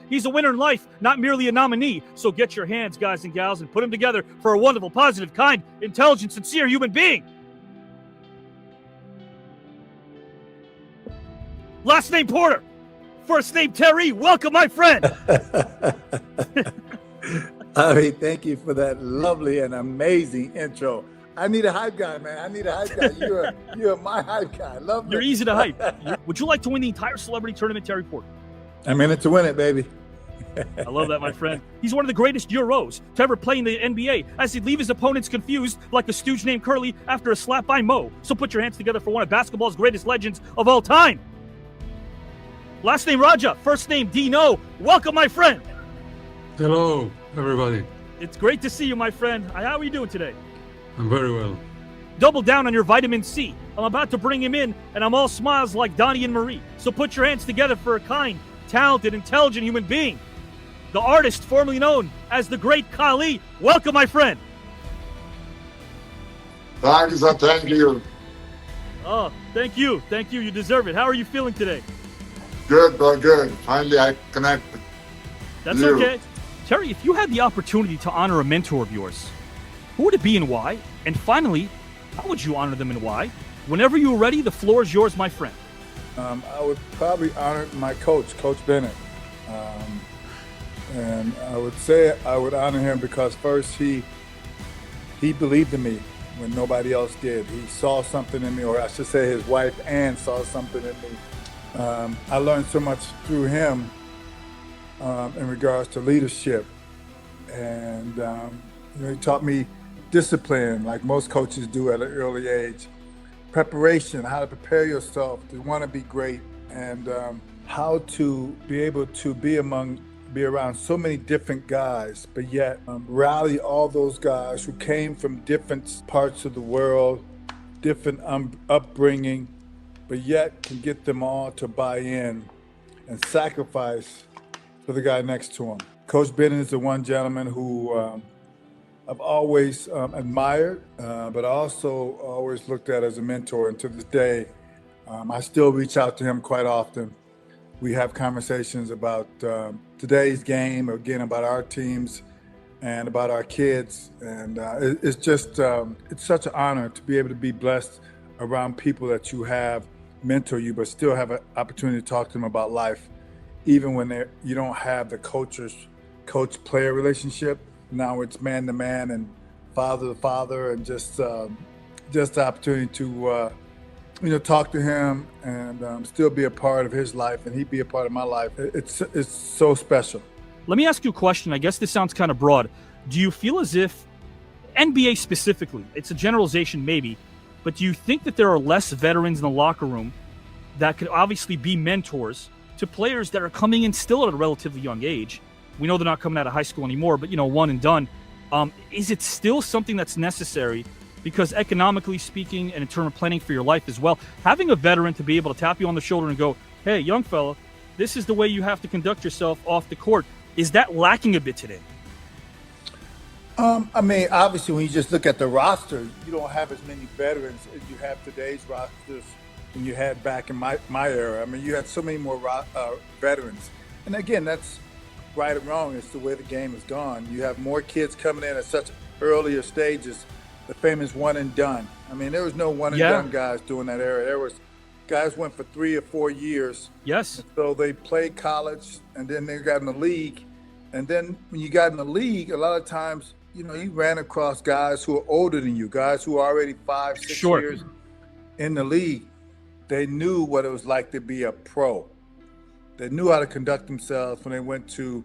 He's a winner in life, not merely a nominee. So get your hands, guys and gals, and put them together for a wonderful, positive, kind, intelligent, sincere human being. Last name Porter. First name Terry. Welcome, my friend. Ari, thank you for that lovely and amazing intro. I need a hype guy, man. I need a hype guy. You're my hype guy. I love it. You're easy to hype. Would you like to win the entire celebrity tournament, Terry Porter? I'm in it to win it, baby. I love that, my friend. He's one of the greatest Euros to ever play in the NBA, as he'd leave his opponents confused like a stooge named Curly after a slap by Mo. So put your hands together for one of basketball's greatest legends of all time. Last name Radja, first name Dino. Welcome, my friend. Hello, everybody. It's great to see you, my friend. How are you doing today? I'm very well. Double down on your vitamin C. I'm about to bring him in, and I'm all smiles like Donnie and Marie. So put your hands together for a kind, talented, intelligent human being. The artist formerly known as the great Khali. Welcome, my friend. Thank you. Oh, thank you. Thank you. You deserve it. How are you feeling today? Good, bro, good. Finally, I connected. That's okay. Terry, if you had the opportunity to honor a mentor of yours, who would it be and why? And finally, how would you honor them and why? Whenever you're ready, the floor is yours, my friend. I would probably honor my coach, Coach Bennett. And I would say I would honor him because first he believed in me when nobody else did. He saw something in me, or I should say his wife Ann saw something in me. I learned so much through him in regards to leadership, and he taught me discipline, like most coaches do at an early age, preparation, how to prepare yourself to want to be great, and how to be able to be around so many different guys, but yet rally all those guys who came from different parts of the world, different upbringing, but yet can get them all to buy in and sacrifice for the guy next to him. Coach Bennett is the one gentleman who I've always admired, but also always looked at as a mentor. And to this day, I still reach out to him quite often. We have conversations about today's game, again, about our teams and about our kids. And it's just, it's such an honor to be able to be blessed around people that you have mentor you, but still have an opportunity to talk to them about life, even when you don't have the coach-player relationship. Now it's man-to-man and father-to-father, and just the opportunity to talk to him and still be a part of his life, and he'd be a part of my life. It's so special. Let me ask you a question. I guess this sounds kind of broad. Do you feel as if NBA specifically, it's a generalization maybe, but do you think that there are less veterans in the locker room that could obviously be mentors to players that are coming in still at a relatively young age? We know they're not coming out of high school anymore, but, one and done. Is it still something that's necessary? Because economically speaking, and in terms of planning for your life as well, having a veteran to be able to tap you on the shoulder and go, hey, young fella, this is the way you have to conduct yourself off the court. Is that lacking a bit today? Obviously, when you just look at the roster, you don't have as many veterans as you have today's rosters than you had back in my era. You had so many more veterans. And again, that's right or wrong. It's the way the game has gone. You have more kids coming in at such earlier stages, the famous one and done. There was no one and done guys during that era. There was guys went for 3 or 4 years. Yes. So they played college, and then they got in the league. And then when you got in the league, a lot of times, you ran across guys who are older than you, guys who are already 5, 6 years in the league. They knew what it was like to be a pro. They knew how to conduct themselves when they went to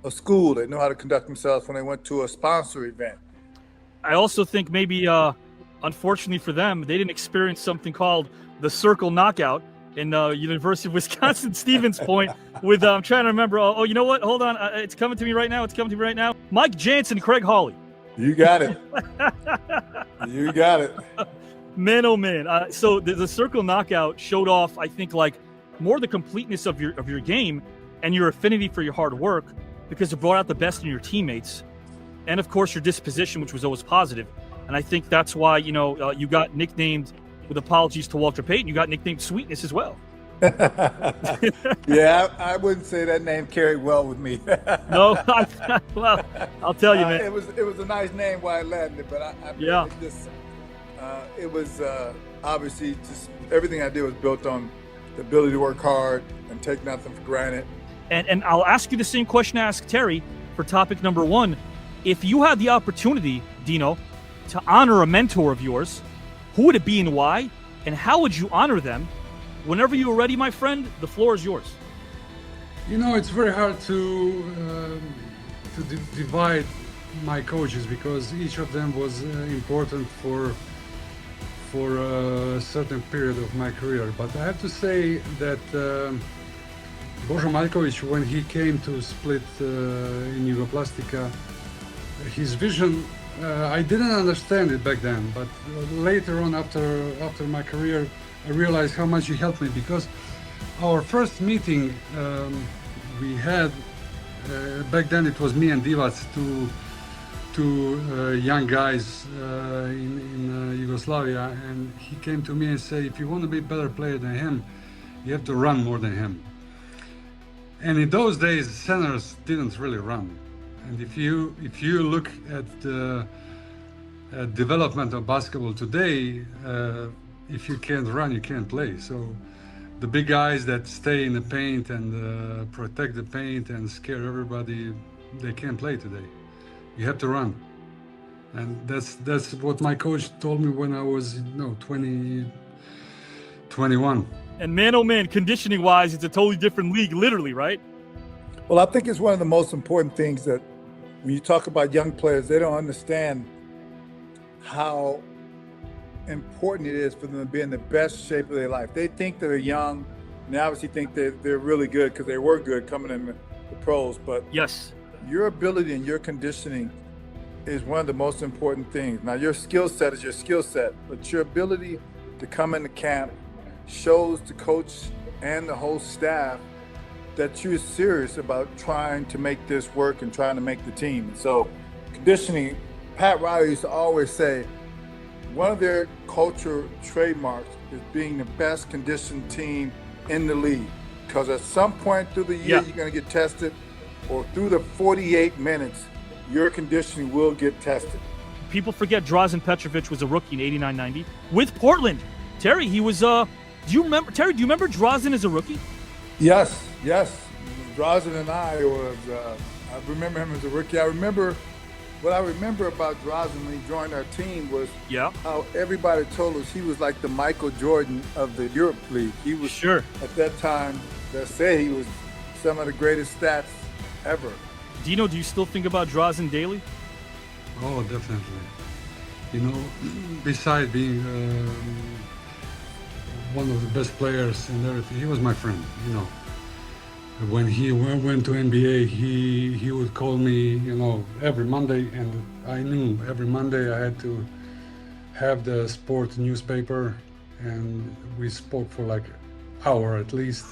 a school. They knew how to conduct themselves when they went to a sponsor event. I also think maybe, unfortunately for them, they didn't experience something called the circle knockout in University of Wisconsin Stevens Point with, I'm trying to remember, you know what? Hold on. It's coming to me right now. Mike Jansen, Craig Hawley. You got it. You got it. Man, oh man. So the circle knockout showed off, I think, like more the completeness of your game and your affinity for your hard work, because it brought out the best in your teammates. And of course your disposition, which was always positive. And I think that's why, you got nicknamed, with apologies to Walter Payton, you got nicknamed Sweetness as well. Yeah, I wouldn't say that name carried well with me. No, well, I'll tell you, man. It was a nice name while I landed, but I mean, Yeah. it was obviously just everything I did was built on the ability to work hard and take nothing for granted. And I'll ask you the same question I asked Terry for topic number 1. If you had the opportunity, Dino, to honor a mentor of yours, who would it be and why? And how would you honor them? Whenever you are ready, my friend, the floor is yours. You know, it's very hard to divide my coaches because each of them was important for a certain period of my career. But I have to say that Božo Maljković, when he came to Split in Jugoplastica, his vision, I didn't understand it back then, but later on after my career, I realized how much he helped me because our first meeting we had, back then it was me and Divac, two young guys in Yugoslavia, and he came to me and said, if you want to be a better player than him, you have to run more than him. And in those days, centers didn't really run. And if you look at the development of basketball today, if you can't run, you can't play. So the big guys that stay in the paint and protect the paint and scare everybody, they can't play today. You have to run. And that's what my coach told me when I was 20, 21. And man, oh man, conditioning wise, it's a totally different league, literally, right? Well, I think it's one of the most important things that when you talk about young players, they don't understand how important it is for them to be in the best shape of their life. They think they're young, and they obviously think they're really good because they were good coming in the pros. But yes, your ability and your conditioning is one of the most important things. Now, your skill set is your skill set, but your ability to come into camp shows the coach and the whole staff that you're serious about trying to make this work and trying to make the team. So conditioning, Pat Riley used to always say, one of their culture trademarks is being the best conditioned team in the league. Because at some point through the year, you're going to get tested, or through the 48 minutes, your conditioning will get tested. People forget Drazen Petrovic was a rookie in 89-90 with Portland. Terry, he was, do you remember Drazen as a rookie? Yes. Drazen and I remember him as a rookie. What I remember about Drazen when he joined our team was how everybody told us he was like the Michael Jordan of the Europe League. He was, at that time, they say he was some of the greatest stats ever. Dino, do you still think about Drazen daily? Oh, definitely. You know, besides being one of the best players and everything, he was my friend, you know. When he went to NBA, he would call me, you know, every Monday, and I knew every Monday I had to have the sport newspaper, and we spoke for like an hour at least,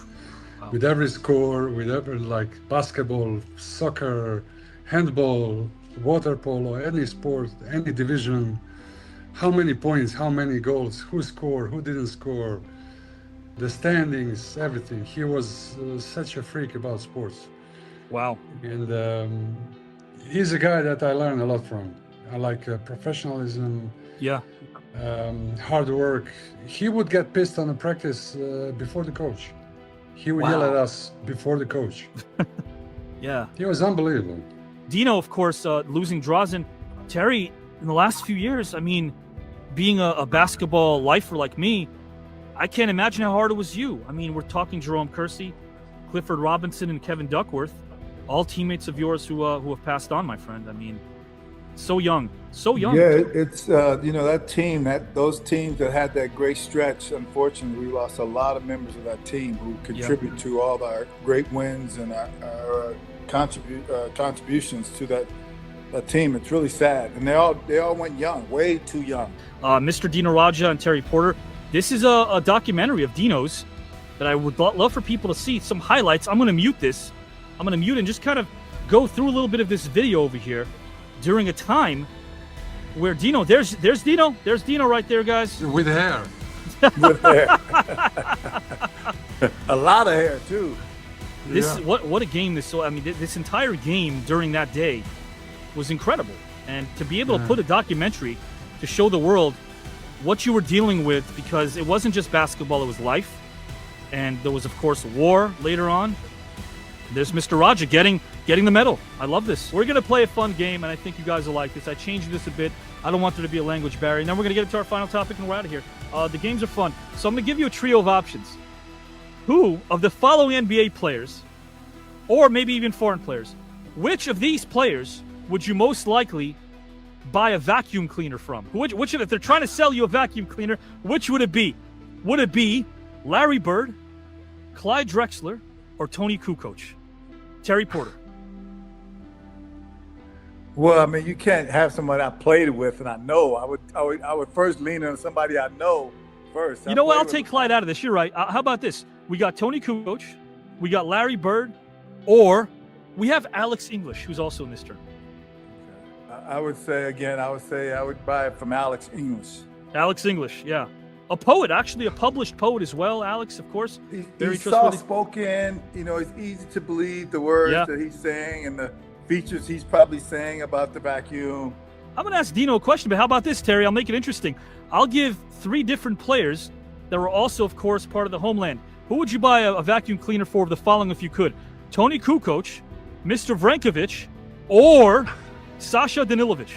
with every score, with every like basketball, soccer, handball, water polo, any sport, any division, how many points, how many goals, who scored, who didn't score, the standings, everything. He was such a freak about sports. Wow. And he's a guy that I learned a lot from. I like professionalism, hard work. He would get pissed on a practice before the coach. He would yell at us before the coach. He was unbelievable. Dino, of course, losing Drazen. Terry, in the last few years, I mean, being a basketball lifer like me, I can't imagine how hard it was you. I mean, we're talking Jerome Kersey, Clifford Robinson, and Kevin Duckworth, all teammates of yours who have passed on, my friend. I mean, so young. Yeah, it's that team, those teams that had that great stretch. Unfortunately, we lost a lot of members of that team who contribute to all our great wins and our contributions to that team. It's really sad, and they all went young, way too young. Mr. Dino Radja and Terry Porter. This is a documentary of Dino's that I would love for people to see. Some highlights. I'm going to mute this. I'm going to mute and just kind of go through a little bit of this video over here during a time where Dino, there's Dino. There's Dino right there, guys. With hair. With hair. A lot of hair too. This Yeah. what a game this. So I mean, this entire game during that day was incredible, and to be able to put a documentary to show the world what you were dealing with, because it wasn't just basketball; it was life, and there was of course war later on. There's Mr. Radja getting the medal. I love this. We're gonna play a fun game, and I think you guys will like this. I changed this a bit. I don't want there to be a language barrier. And then we're gonna get into our final topic, and we're out of here. The games are fun, so I'm gonna give you a trio of options. Who of the following NBA players, or maybe even foreign players, which of these players would you most likely buy a vacuum cleaner from? Which if they're trying to sell you a vacuum cleaner, which would it be? Would it be Larry Bird, Clyde Drexler, or Tony Kukoc? Terry Porter. Well, I mean, you can't have somebody I played with and I know. I would first lean on somebody I know first. You know what? I'll take Clyde out of this. You're right. How about this? We got Tony Kukoc, we got Larry Bird, or we have Alex English, who's also in this tournament. I would say I would buy it from Alex English. Alex English, yeah. A poet, actually, a published poet as well, Alex, of course. He's Very trustworthy. soft-spoken. You know, it's easy to believe the words Yeah. that he's saying and the features he's probably saying about the vacuum. I'm going to ask Dino a question, but how about this, Terry? I'll make it interesting. I'll give 3 different players that were also, of course, part of the homeland. Who would you buy a vacuum cleaner for of the following if you could? Tony Kukoc, Mr. Vrankovic, or Sasha Danilovic?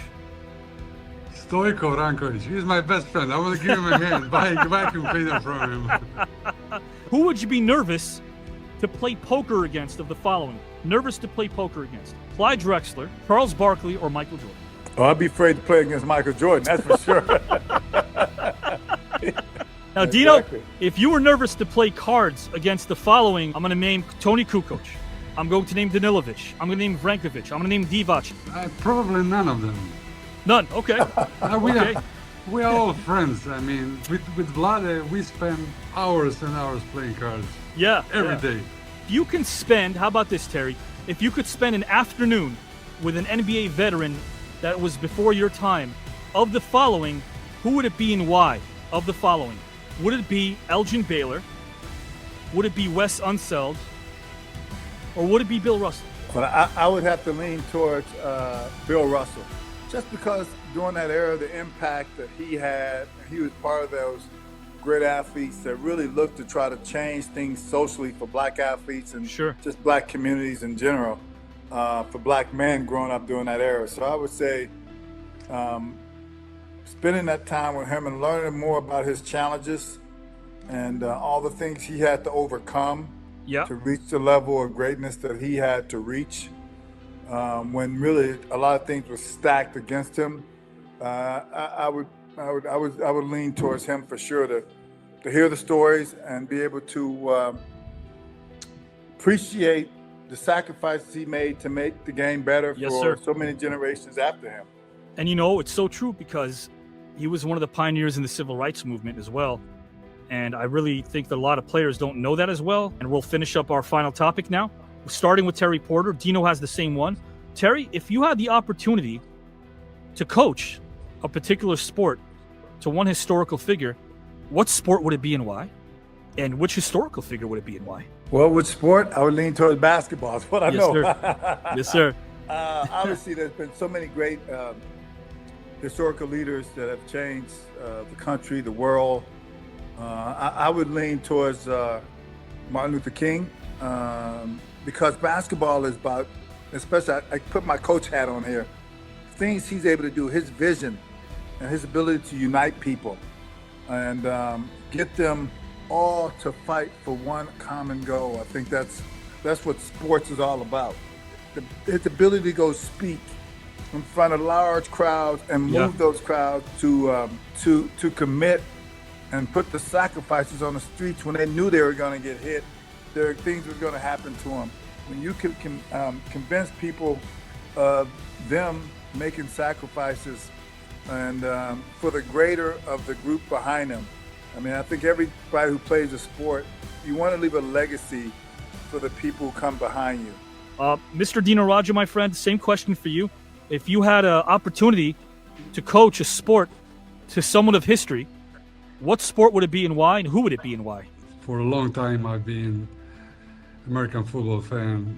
Stojko Rankovic. He's my best friend. I want to give him a hand, buy a vacuum cleaner from him. Who would you be nervous to play poker against of the following? Nervous to play poker against? Clyde Drexler, Charles Barkley, or Michael Jordan? Oh, I'd be afraid to play against Michael Jordan, that's for sure. Now, Dino, Exactly. if you were nervous to play cards against the following, I'm going to name Tony Kukoc. I'm going to name Danilovic. I'm going to name Vrankovic. I'm going to name Divac. Probably none of them. None. Okay. Okay. We are all friends. I mean, with Vlade, we spend hours and hours playing cards. Yeah. Every day. If you can spend, how about this, Terry? If you could spend an afternoon with an NBA veteran that was before your time, of the following, who would it be and why? Of the following, would it be Elgin Baylor? Would it be Wes Unseld? Or would it be Bill Russell? But I would have to lean towards Bill Russell. Just because during that era, the impact that he had, he was part of those great athletes that really looked to try to change things socially for black athletes and Sure. just black communities in general, for black men growing up during that era. So I would say spending that time with him and learning more about his challenges and all the things he had to overcome Yeah. to reach the level of greatness that he had to reach, when really a lot of things were stacked against him. I would lean towards him for sure to hear the stories and be able to appreciate the sacrifices he made to make the game better Yes, for sir. so many generations after him. And you know, it's so true because he was one of the pioneers in the civil rights movement as well. And I really think that a lot of players don't know that as well. And we'll finish up our final topic now, starting with Terry Porter. Dino has the same one. Terry, if you had the opportunity to coach a particular sport to one historical figure, what sport would it be and why? And which historical figure would it be and why? Well, with sport, I would lean towards basketball. That's what I Yes, know. sir. Yes, sir. Obviously, there's been so many great historical leaders that have changed the country, the world. I would lean towards Martin Luther King, because basketball is about, especially I put my coach hat on here, things he's able to do, his vision and his ability to unite people and get them all to fight for one common goal. I think that's what sports is all about. His ability to go speak in front of large crowds and move those crowds to commit and put the sacrifices on the streets when they knew they were going to get hit. Things were going to happen to them. When you can convince people of them making sacrifices and for the greater of the group behind them. I mean, I think everybody who plays a sport, you want to leave a legacy for the people who come behind you. Mr. Dino Radja, my friend, same question for you. If you had an opportunity to coach a sport to someone of history, what sport would it be and why, and who would it be and why? for a long time I've been American football fan,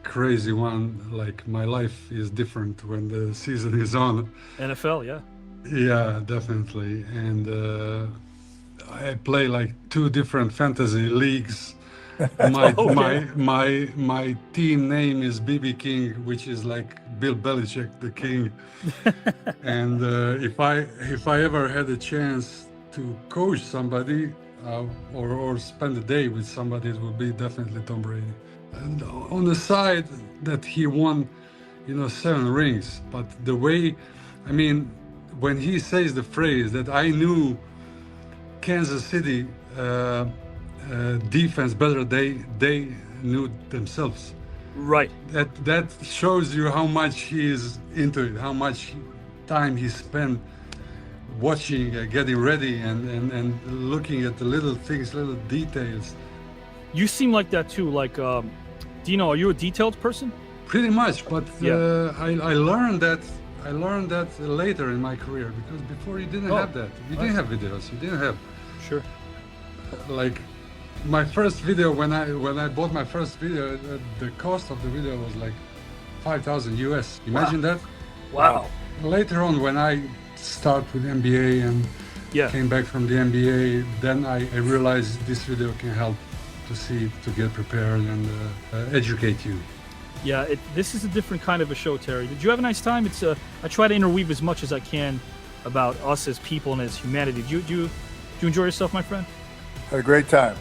crazy one. Like my life is different when the season is on. NFL, yeah. Yeah, definitely. And I play like 2 different fantasy leagues. My Okay. my team name is BB King, which is like Bill Belichick, the king. And if I ever had a chance to coach somebody or spend a day with somebody, it would be definitely Tom Brady. And on the side that he won, 7 rings, but the way, I mean, when he says the phrase that I knew Kansas City defense better, they knew themselves. Right. That shows you how much he is into it, how much time he spent watching, getting ready, and looking at the little things, little details. You seem like that too. Like, Dino, are you a detailed person? Pretty much, but Yeah. I learned that. I learned that later in my career, because before you didn't have that. You didn't have videos. You didn't have Sure. like my first video. When I bought my first video, the cost of the video was like 5,000 US. Imagine that. Wow. Later on, when I start with NBA and Yeah. came back from the NBA, then I realized this video can help to get prepared and educate you. Yeah, this is a different kind of a show, Terry. Did you have a nice time? I try to interweave as much as I can about us as people and as humanity. Did you enjoy yourself, my friend? Had a great time.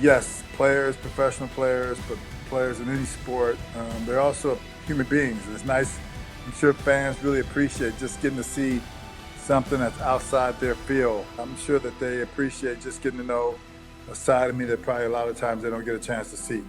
Yes, players, professional players, but players in any sport, they're also human beings. It's nice. I'm sure fans really appreciate just getting to see something that's outside their field. I'm sure that they appreciate just getting to know a side of me that probably a lot of times they don't get a chance to see.